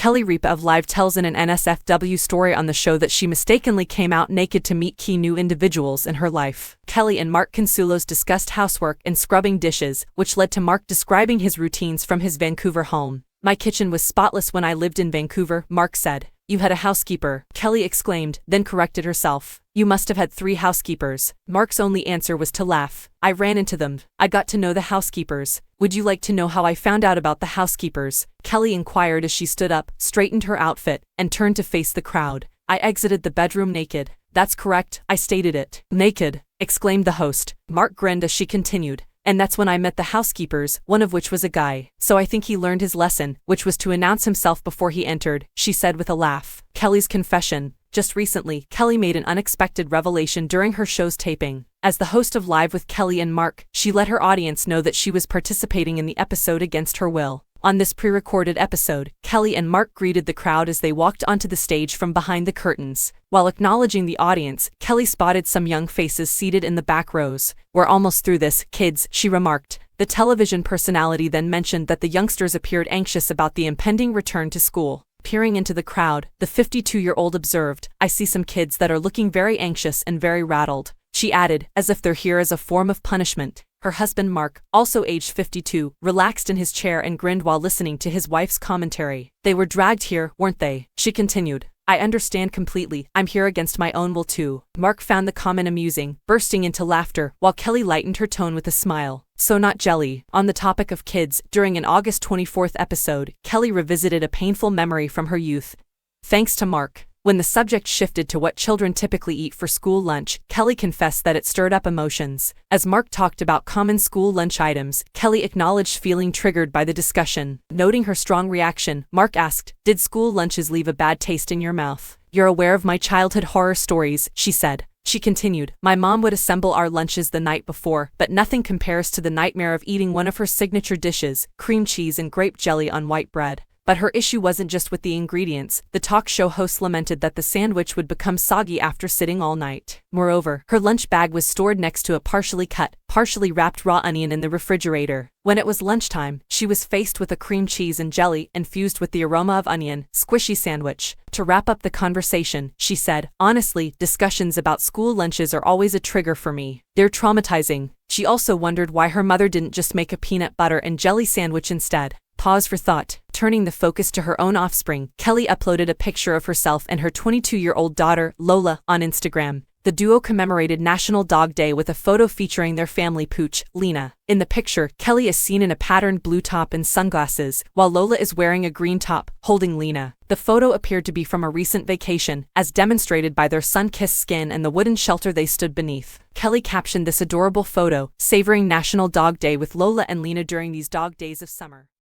Kelly Ripa of Live tells in an NSFW story on the show that she mistakenly came out naked to meet key new individuals in her life. Kelly and Mark Consuelos discussed housework and scrubbing dishes, which led to Mark describing his routines from his Vancouver home. "My kitchen was spotless when I lived in Vancouver," Mark said. "You had a housekeeper," Kelly exclaimed, then corrected herself. "You must have had 3 housekeepers." Mark's only answer was to laugh. "I ran into them. I got to know the housekeepers." "Would you like to know how I found out about the housekeepers?" Kelly inquired as she stood up, straightened her outfit, and turned to face the crowd. "I exited the bedroom naked." "That's correct, I stated it." "Naked," exclaimed the host. Mark grinned as she continued. "And that's when I met the housekeepers, one of which was a guy. So I think he learned his lesson, which was to announce himself before he entered," she said with a laugh. Kelly's confession. Just recently, Kelly made an unexpected revelation during her show's taping. As the host of Live with Kelly and Mark, she let her audience know that she was participating in the episode against her will. On this pre-recorded episode, Kelly and Mark greeted the crowd as they walked onto the stage from behind the curtains. While acknowledging the audience, Kelly spotted some young faces seated in the back rows. "We're almost through this, kids," she remarked. The television personality then mentioned that the youngsters appeared anxious about the impending return to school. Peering into the crowd, the 52-year-old observed, "I see some kids that are looking very anxious and very rattled." She added, "As if they're here as a form of punishment." Her husband Mark, also aged 52, relaxed in his chair and grinned while listening to his wife's commentary. "They were dragged here, weren't they?" she continued. "I understand completely. I'm here against my own will too." Mark found the comment amusing, bursting into laughter, while Kelly lightened her tone with a smile. "So not jelly." On the topic of kids, during an August 24th episode, Kelly revisited a painful memory from her youth. Thanks to Mark. When the subject shifted to what children typically eat for school lunch, Kelly confessed that it stirred up emotions. As Mark talked about common school lunch items, Kelly acknowledged feeling triggered by the discussion. Noting her strong reaction, Mark asked, "Did school lunches leave a bad taste in your mouth?" "You're aware of my childhood horror stories," she said. She continued, "My mom would assemble our lunches the night before, but nothing compares to the nightmare of eating one of her signature dishes, cream cheese and grape jelly on white bread." But her issue wasn't just with the ingredients. The talk show host lamented that the sandwich would become soggy after sitting all night. Moreover, her lunch bag was stored next to a partially cut, partially wrapped raw onion in the refrigerator. When it was lunchtime, she was faced with a cream cheese and jelly infused with the aroma of onion, squishy sandwich. To wrap up the conversation, she said, "Honestly, discussions about school lunches are always a trigger for me. They're traumatizing." She also wondered why her mother didn't just make a peanut butter and jelly sandwich instead. Pause for thought. Turning the focus to her own offspring, Kelly uploaded a picture of herself and her 22-year-old daughter, Lola, on Instagram. The duo commemorated National Dog Day with a photo featuring their family pooch, Lena. In the picture, Kelly is seen in a patterned blue top and sunglasses, while Lola is wearing a green top, holding Lena. The photo appeared to be from a recent vacation, as demonstrated by their sun-kissed skin and the wooden shelter they stood beneath. Kelly captioned this adorable photo, savoring National Dog Day with Lola and Lena during these dog days of summer.